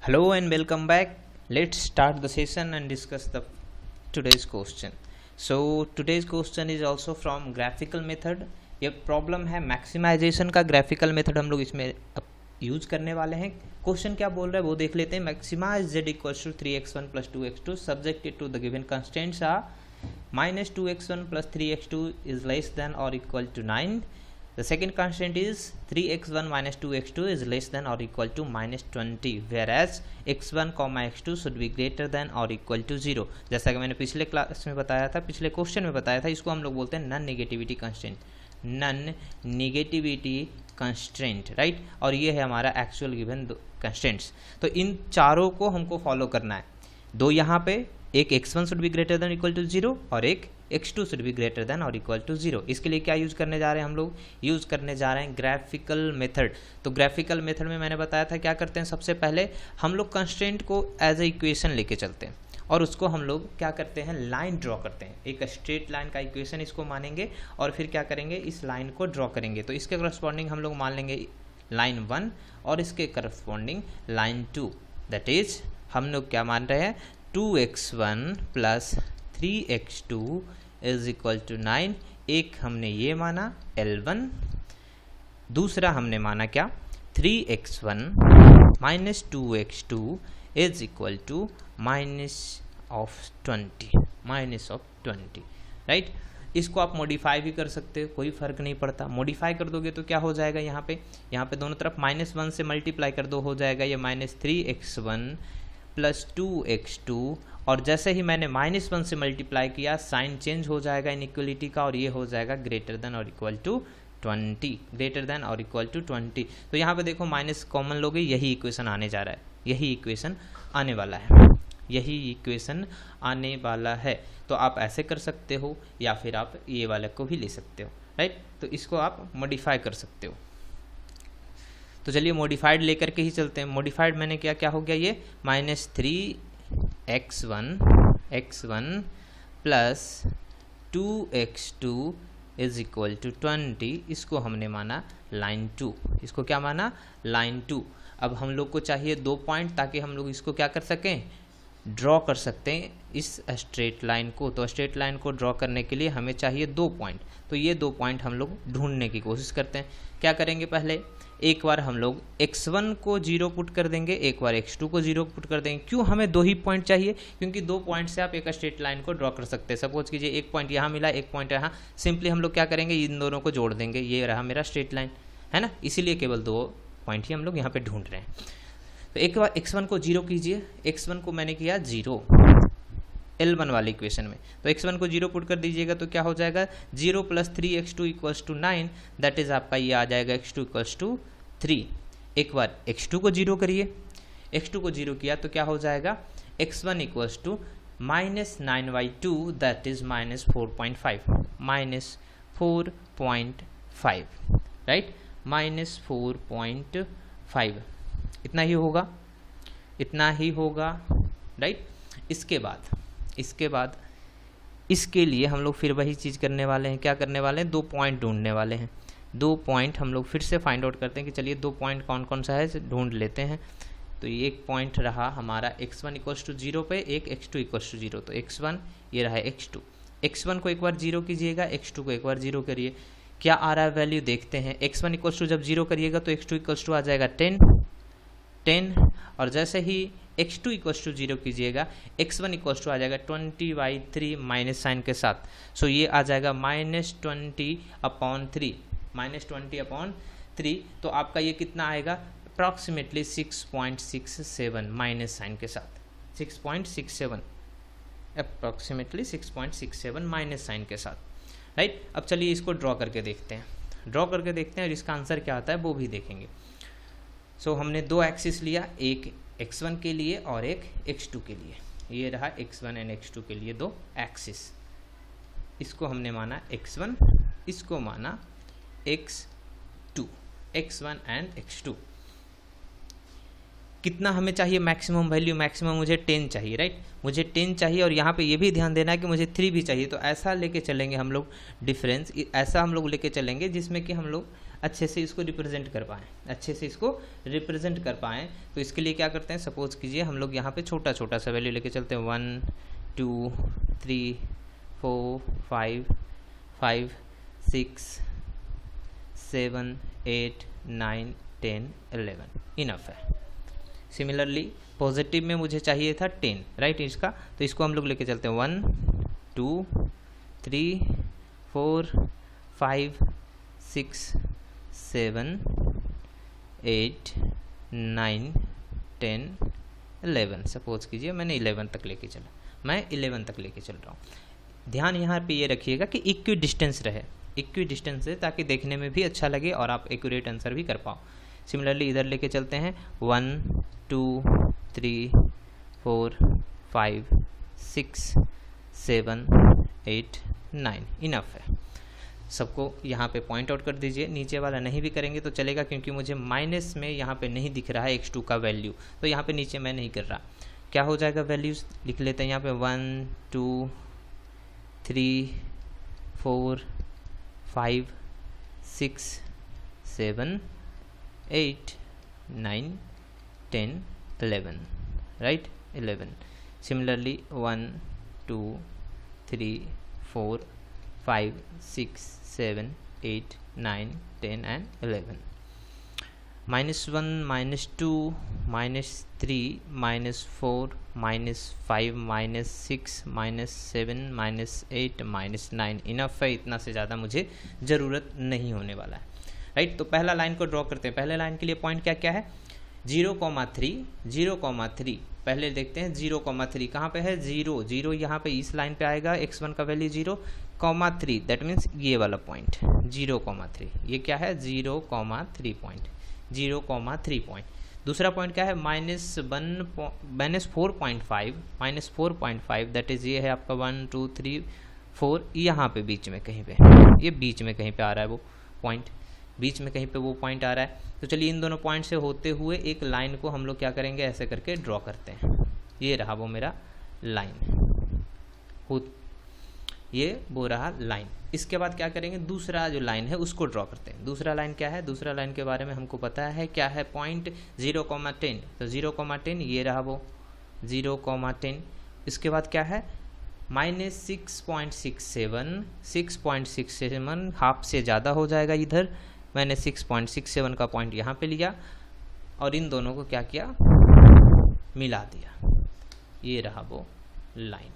Hello and welcome back. Let's start the session and discuss the today's question. So today's question is also from graphical method. ये problem है maximisation का graphical method हम लोग इसमें use करने वाले हैं. क्वेश्चन क्या बोल रहा है वो देख लेते हैं. Maximise z equals to 3x1 plus 2x2 subjected to the given constants are -2x1 plus 3x2 is less than और equal to 9. The second constant is 3x1 minus 2x2 is less than or equal to minus 20, whereas x1 comma x2 should be greater than or equal to 0. जैसा कि मैंने पिछले class में बताया था, पिछले question में बताया था, इसको हम लोग बोलते हैं non negativity constant. Non negativity constant, right. और ये है हमारा एक्चुअल गिवन कंस्टेंट्स. तो इन चारों को हमको फॉलो करना है. दो यहाँ पे, एक x1 should be greater than equal to 0 और एक x2 should be greater than और इक्वल टू 0. इसके लिए क्या यूज़ करने जा रहे हैं हम लोग? यूज़ करने जा रहे हैं ग्राफिकल मेथड. तो ग्राफिकल मेथड में मैंने बताया था क्या करते हैं. सबसे पहले हम लोग कंस्ट्रेंट को एज ए इक्वेशन लेके चलते हैं और उसको हम लोग क्या करते हैं, लाइन ड्रॉ करते हैं. एक स्ट्रेट लाइन का इक्वेशन इसको मानेंगे और फिर क्या करेंगे, इस लाइन को ड्रॉ करेंगे. तो इसके करस्पॉन्डिंग हम लोग मान लेंगे लाइन 1 और इसके करस्पॉन्डिंग लाइन 2. दैट इज हम लोग क्या मान रहे हैं, 2x1 plus 3x2 is equal to 9. एक हमने ये माना L1, दूसरा हमने माना क्या, 3x1 minus 2x2 is equal to minus of 20, right. इसको आप मॉडिफाई भी कर सकते हो, कोई फर्क नहीं पड़ता. मॉडिफाई कर दोगे तो क्या हो जाएगा, यहाँ पे दोनों तरफ -1 से मल्टीप्लाई कर दो, हो जाएगा ये -3x1 प्लस 2x2. और जैसे ही मैंने -1 से मल्टीप्लाई किया, साइन चेंज हो जाएगा इनइक्वलिटी का और ये हो जाएगा ग्रेटर देन और इक्वल टू 20, ग्रेटर देन और इक्वल टू 20. तो यहाँ पे देखो माइनस कॉमन लोगे, यही इक्वेशन आने जा रहा है, यही इक्वेशन आने वाला है, यही इक्वेशन आने वाला है. तो आप ऐसे कर सकते हो या फिर आप ये वाले को भी ले सकते हो, राइट. तो इसको आप मॉडिफाई कर सकते हो. तो चलिए मॉडिफाइड लेकर के ही चलते हैं. मॉडिफाइड मैंने क्या हो गया, ये -3x1 plus 2x2 is equal to 20. इसको हमने माना लाइन 2. इसको क्या माना, लाइन 2. अब हम लोग को चाहिए 2 पॉइंट, ताकि हम लोग इसको क्या कर सकें, ड्रॉ कर सकते हैं इस स्ट्रेट लाइन को. तो स्ट्रेट लाइन को ड्रॉ करने के लिए हमें चाहिए 2 पॉइंट. तो ये 2 पॉइंट हम लोग ढूंढने की कोशिश करते हैं. क्या करेंगे, पहले एक बार हम लोग x1 को 0 पुट कर देंगे, एक बार x2 को 0 पुट कर देंगे. क्यों हमें 2 ही पॉइंट चाहिए, क्योंकि 2 पॉइंट से आप एक स्ट्रेट लाइन को ड्रॉ कर सकते हैं. सपोज कीजिए एक पॉइंट यहाँ मिला, एक पॉइंट यहाँ. सिंपली हम लोग क्या करेंगे, इन दोनों को जोड़ देंगे, ये रहा मेरा स्ट्रेट लाइन, है ना. इसीलिए केवल 2 पॉइंट ही हम लोग यहाँ पे ढूंढ रहे हैं. तो एक बार x1 को 0 कीजिए. x1 को मैंने किया 0 L1 वाले इक्वेशन में. तो x1 को 0 पुट कर दीजिएगा तो क्या हो जाएगा, 0 plus 3x2 equals to 9. That is आपका ये आ जाएगा x2 इक्वल्स टू 3. एक बार x2 को 0 करिए. x2 को 0 किया तो क्या हो जाएगा, x1 equals to -9/2 that is -4.5, -4.5, right. -4.5 इतना ही होगा, इतना ही होगा, राइट. इसके बाद इसके लिए हम लोग फिर वही चीज़ करने वाले हैं. क्या करने वाले हैं, 2 पॉइंट ढूंढने वाले हैं. 2 पॉइंट हम लोग फिर से फाइंड आउट करते हैं कि चलिए 2 पॉइंट कौन कौन सा है, ढूंढ लेते हैं. तो ये एक पॉइंट रहा हमारा x1 इक्वल्स टू 0 पे, एक x2 इक्वल्स टू 0. तो x1 ये रहा x2. x1 को एक बार 0 कीजिएगा, x2 को एक बार 0 करिए. क्या आ रहा है वैल्यू देखते हैं. x1 इक्वल्स टू जब 0 करिएगा तो x2 इक्वल्स टू आ जाएगा 10. और जैसे ही x2 इक्वल्स टू 0 कीजिएगा, x1 इक्वल्स टू आ जाएगा 20/3 माइनस साइन के साथ. सो ये आ जाएगा -20/3, -20/3. तो आपका ये कितना आएगा, अप्रॉक्सीमेटली 6.67 माइनस साइन के साथ, 6.67, अप्रॉक्सीमेटली 6.67 माइनस साइन के साथ, राइट. अब चलिए इसको ड्रॉ करके देखते हैं और इसका आंसर क्या आता है वो भी देखेंगे. सो हमने 2 एक्सिस लिया, एक x1 के लिए और एक x2 के लिए. ये रहा x1 एंड x2 के लिए 2 एक्सिस. इसको हमने माना x1, इसको माना x2, x1 एंड x2. कितना हमें चाहिए मैक्सिमम वैल्यू, मैक्सिमम मुझे 10 चाहिए, राइट. मुझे 10 चाहिए और यहाँ पे ये भी ध्यान देना है कि मुझे 3 भी चाहिए. तो ऐसा लेके चलेंगे हम लोग डिफरेंस, ऐसा हम लोग लेके चलेंगे जिसमें कि हम लोग अच्छे से इसको रिप्रेजेंट कर पाएँ, अच्छे से इसको रिप्रेजेंट कर पाएँ। तो इसके लिए क्या करते हैं, सपोज कीजिए हम लोग यहाँ पे छोटा छोटा सा वैल्यू लेके चलते हैं 1 2 3 4 5 5 6 7 8 9 10 11 इनफ है। सिमिलरली पॉजिटिव में मुझे चाहिए था 10, राइट इसका, तो इसको हम लोग लेके चलते हैं 1 2 3 4 5 6 7 8 9 10 11। सपोज कीजिए मैंने 11 तक लेके चला, मैं 11 तक लेके चल रहा हूँ। ध्यान यहाँ पे ये रखिएगा कि इक्वी डिस्टेंस रहे, इक्वी डिस्टेंस है, ताकि देखने में भी अच्छा लगे और आप एक्यूरेट आंसर भी कर पाओ। सिमिलरली इधर लेके चलते हैं 1 2 3 4 5 6 7 8 9 इनफ है। सबको यहाँ पे पॉइंट आउट कर दीजिए, नीचे वाला नहीं भी करेंगे तो चलेगा, क्योंकि मुझे माइनस में यहाँ पे नहीं दिख रहा है x2 का वैल्यू, तो यहाँ पे नीचे मैं नहीं कर रहा। क्या हो जाएगा, वैल्यूज़ लिख लेते हैं यहाँ पे 1 2 3 4 5 6 7 8 9 10 11, राइट 11। Similarly 1 2 3 4 5 6 7 8 9 10 and 11। -1 -2 -3 -4 -5 -6 -7 -8 -9 इनफ है। इतना से ज़्यादा मुझे ज़रूरत नहीं होने वाला है, राइट। तो पहला लाइन को ड्रॉ करते हैं। पहले लाइन के लिए पॉइंट क्या क्या है, 0,3 0,3। पहले देखते हैं 0,3 कहाँ पे है, 0 0 यहाँ पे इस लाइन पे आएगा, x1 का वैल्यू 0,3, दैट मीन्स ये वाला पॉइंट 0,3, ये क्या है 0,3 पॉइंट, 0,3 पॉइंट। दूसरा पॉइंट क्या है, -4.5 दैट इज ये है आपका 1 2 3 4, यहाँ पे बीच में कहीं पे, ये बीच में कहीं पे आ रहा है वो पॉइंट, बीच में कहीं पे वो पॉइंट आ रहा है। तो चलिए इन दोनों पॉइंट से होते हुए एक लाइन को हम लोग क्या करेंगे, ऐसे करके ड्रॉ करते हैं। ये रहा वो मेरा लाइन, ये वो रहा लाइन। इसके बाद क्या करेंगे, दूसरा जो लाइन है उसको ड्रॉ करते हैं। दूसरा लाइन क्या है, दूसरा लाइन के बारे में हमको पता है क्या है, पॉइंट 0,10, तो 0,10 ये रहा वो 0,10। इसके बाद क्या है, -6.67, 6.67 हाफ से ज़्यादा हो जाएगा इधर, मैंने 6.67 का पॉइंट यहाँ पे लिया और इन दोनों को क्या किया, मिला दिया। ये रहा वो लाइन,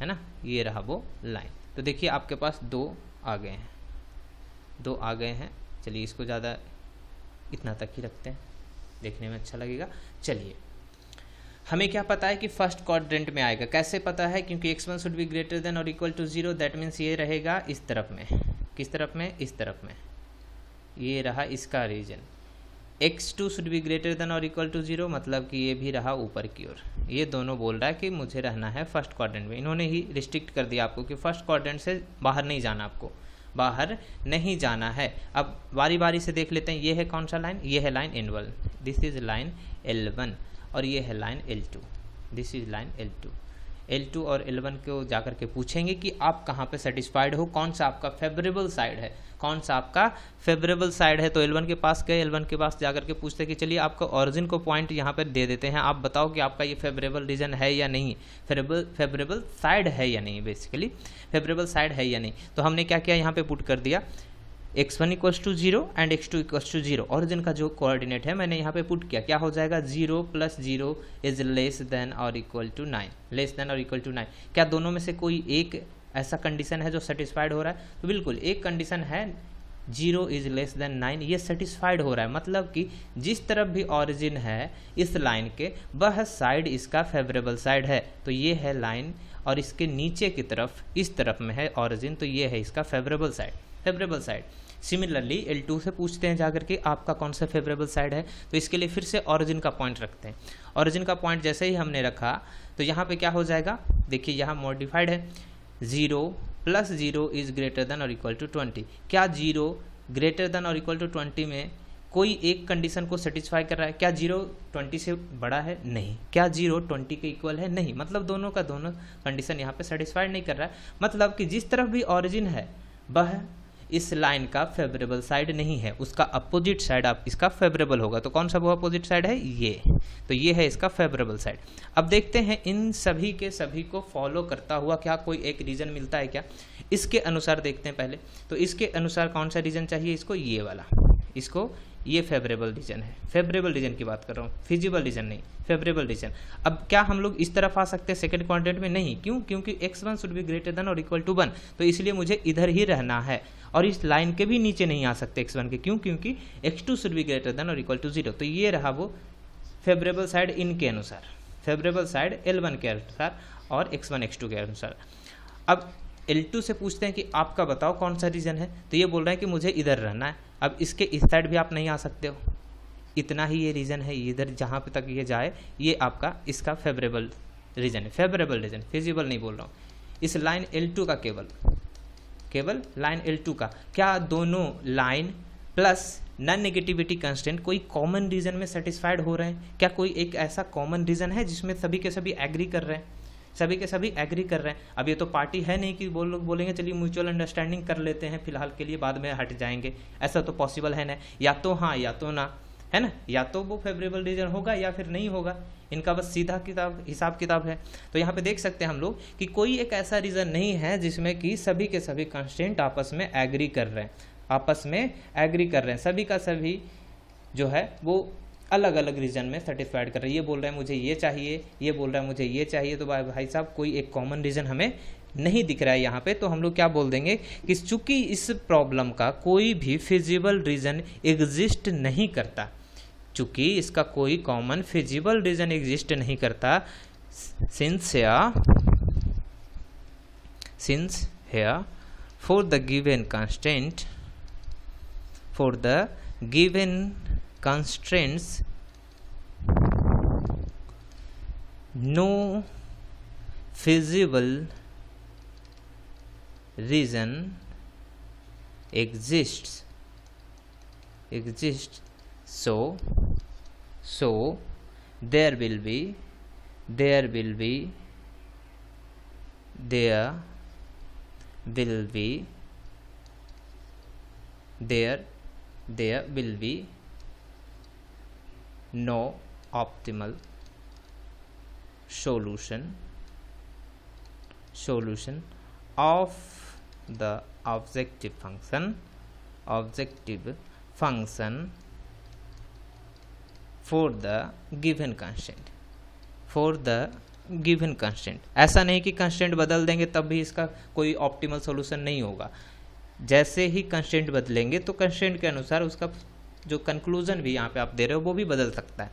है ना, ये रहा वो लाइन। तो देखिए आपके पास 2 आ गए हैं, 2 आ गए हैं। चलिए इसको ज़्यादा इतना तक ही रखते हैं, देखने में अच्छा लगेगा। चलिए हमें क्या पता है कि फर्स्ट क्वाड्रेंट में आएगा, कैसे पता है, क्योंकि x1 should be greater than और इक्वल टू 0, दैट मीन्स ये रहेगा इस तरफ में। किस तरफ में, इस तरफ में, ये रहा इसका reason. x2 should be greater than और इक्वल टू 0, मतलब कि ये भी रहा ऊपर की ओर। ये दोनों बोल रहा है कि मुझे रहना है फर्स्ट क्वाड्रेंट में। इन्होंने ही रिस्ट्रिक्ट कर दिया आपको कि फर्स्ट क्वाड्रेंट से बाहर नहीं जाना, आपको बाहर नहीं जाना है। अब बारी बारी से देख लेते हैं, ये है कौन सा लाइन, ये है line N1, this is line L1, और ये है line L2, this is line L2। L2 और L1 को जाकर के पूछेंगे कि आप कहाँ पे सेटिस्फाइड हो, कौन सा आपका फेवरेबल साइड है, कौन सा आपका फेवरेबल साइड है। तो L1 के पास गए, L1 के पास जाकर के पूछते कि चलिए आपका ऑरिजिन को पॉइंट यहाँ पर दे देते हैं, आप बताओ कि आपका ये फेवरेबल रीजन है या नहीं, फेवरेबल साइड है या नहीं, बेसिकली फेवरेबल साइड है या नहीं। तो हमने क्या किया, यहाँ पे पुट कर दिया x1 equals to 0 and x2 equals to 0। Origin का जो कोऑर्डिनेट है मैंने यहाँ पे पुट किया, क्या हो जाएगा, 0 + 0 इज लेस देन और इक्वल टू 9, लेस देन और इक्वल टू 9। क्या दोनों में से कोई एक ऐसा कंडीशन है जो सेटिस्फाइड हो रहा है, तो बिल्कुल एक कंडीशन है 0 इज लेस देन 9, ये सेटिस्फाइड हो रहा है। मतलब कि जिस तरफ भी ऑरिजिन है इस लाइन के, वह साइड इसका फेवरेबल साइड है। तो ये है लाइन और इसके नीचे की तरफ इस तरफ में है ऑरिजिन, तो ये है इसका favourable side, favourable side. Similarly L2 से पूछते हैं जाकर के आपका कौन सा फेवरेबल साइड है, तो इसके लिए फिर से ऑरिजिन का पॉइंट रखते हैं। ऑरिजिन का पॉइंट जैसे ही हमने रखा तो यहाँ पे क्या हो जाएगा, देखिए यहाँ मॉडिफाइड है, 0 + 0 इज ग्रेटर देन और इक्वल टू 20। क्या 0 ग्रेटर देन और इक्वल टू 20 में कोई एक कंडीशन को सेटिस्फाई कर रहा है? क्या 0 20 से बड़ा है? नहीं। क्या 0 20 के इक्वल है? नहीं। मतलब दोनों का दोनों कंडीशन यहाँ पे सेटिस्फाइड नहीं कर रहा है। मतलब कि जिस तरफ भी ऑरिजिन है वह इस लाइन का फेवरेबल साइड नहीं है, उसका अपोजिट साइड आप इसका फेवरेबल होगा। तो कौन सा वो अपोजिट साइड है? ये। तो ये है इसका फेवरेबल साइड। अब देखते हैं इन सभी के सभी को फॉलो करता हुआ क्या कोई एक रीजन मिलता है क्या। इसके अनुसार देखते हैं पहले। तो इसके अनुसार कौन सा रीजन चाहिए इसको? ये वाला। इसको ये फेवरेबल रीजन है। फेवरेबल रीजन की बात कर रहा हूँ, फिजिबल रीजन नहीं, फेवरेबल रीजन। अब क्या हम लोग इस तरफ आ सकते हैं सेकंड क्वाड्रेंट में? नहीं। क्यों? क्योंकि x1 should be greater than और इक्वल टू 1। तो इसलिए मुझे इधर ही रहना है और इस लाइन के भी नीचे नहीं आ सकते x1 के। क्यों? क्योंकि x2 should be greater than और इक्वल टू 0। तो ये रहा वो फेवरेबल साइड इनके अनुसार, फेवरेबल साइड L1 के अनुसार और x1 x2 के अनुसार। अब L2 से पूछते हैं कि आपका बताओ कौन सा रीजन है। तो ये बोल रहे हैं कि मुझे इधर रहना है। अब इसके इस साइड भी आप नहीं आ सकते हो, इतना ही ये रीजन है। इधर जहाँ पे तक ये जाए ये आपका इसका फेवरेबल रीजन है, फेवरेबल रीजन, फिजिबल नहीं बोल रहा हूँ। इस लाइन L2 का केवल लाइन L2 का क्या दोनों line plus non negativity constant कोई कॉमन रीजन में सेटिस्फाइड हो रहे हैं? क्या कोई एक ऐसा कॉमन रीजन है जिसमें सभी के सभी एग्री कर रहे हैं? सभी के सभी एग्री कर रहे हैं। अब ये तो पार्टी है नहीं कि वो लोग बोलेंगे चलिए म्यूचुअल अंडरस्टैंडिंग कर लेते हैं फिलहाल के लिए, बाद में हट जाएंगे। ऐसा तो पॉसिबल है ना, या तो हाँ या तो ना, है ना। या तो वो फेवरेबल रीजन होगा या फिर नहीं होगा। इनका बस सीधा हिसाब किताब है। तो यहाँ पे देख सकते हैं हम लोग कि कोई एक ऐसा रीजन नहीं है जिसमें कि सभी के सभी कंस्टेंट आपस में एग्री कर रहे हैं, आपस में एग्री कर रहे हैं। सभी का सभी जो है वो अलग अलग रीजन में सेटिस्फाइड कर रहे हैं। ये बोल रहे हैं मुझे ये चाहिए, ये बोल रहा है मुझे ये चाहिए। तो भाई साहब कोई एक कॉमन रीजन हमें नहीं दिख रहा है यहाँ पे। तो हम लोग क्या बोल देंगे कि चूंकि इस प्रॉब्लम का कोई भी फिजिबल रीजन एग्जिस्ट नहीं करता, चूंकि इसका कोई कॉमन फिजिबल रीजन एग्जिस्ट नहीं करता, since here for the given constraints no feasible reason exists, so there will be no optimal solution of the objective function for the given constant। ऐसा नहीं कि कंस्टेंट बदल देंगे तब भी इसका कोई ऑप्टिमल सॉल्यूशन नहीं होगा। जैसे ही कंस्टेंट बदलेंगे तो कंस्टेंट के अनुसार उसका जो कंक्लूजन भी यहाँ पे आप दे रहे हो वो भी बदल सकता है।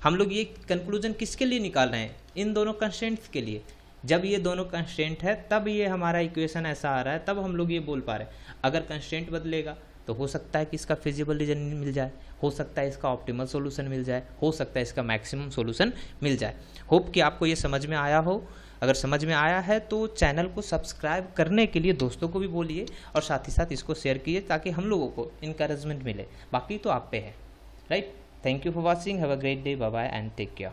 हम लोग ये कंक्लूजन किसके लिए निकाल रहे हैं? इन दोनों कंस्टेंट्स के लिए। जब ये दोनों कंस्टेंट है तब ये हमारा इक्वेशन ऐसा आ रहा है, तब हम लोग ये बोल पा रहे हैं। अगर कंस्टेंट बदलेगा तो हो सकता है कि इसका फिजिबल रीजन मिल जाए, हो सकता है इसका ऑप्टिमल सॉल्यूशन मिल जाए, हो सकता है इसका मैक्सिमम सॉल्यूशन मिल जाए। होप कि आपको ये समझ में आया हो। अगर समझ में आया है तो चैनल को सब्सक्राइब करने के लिए दोस्तों को भी बोलिए और साथ ही साथ इसको शेयर कीजिए ताकि हम लोगों को इनकरेजमेंट मिले। बाकी तो आप पे है, right. Thank you for watching, have a great day, bye bye and take care.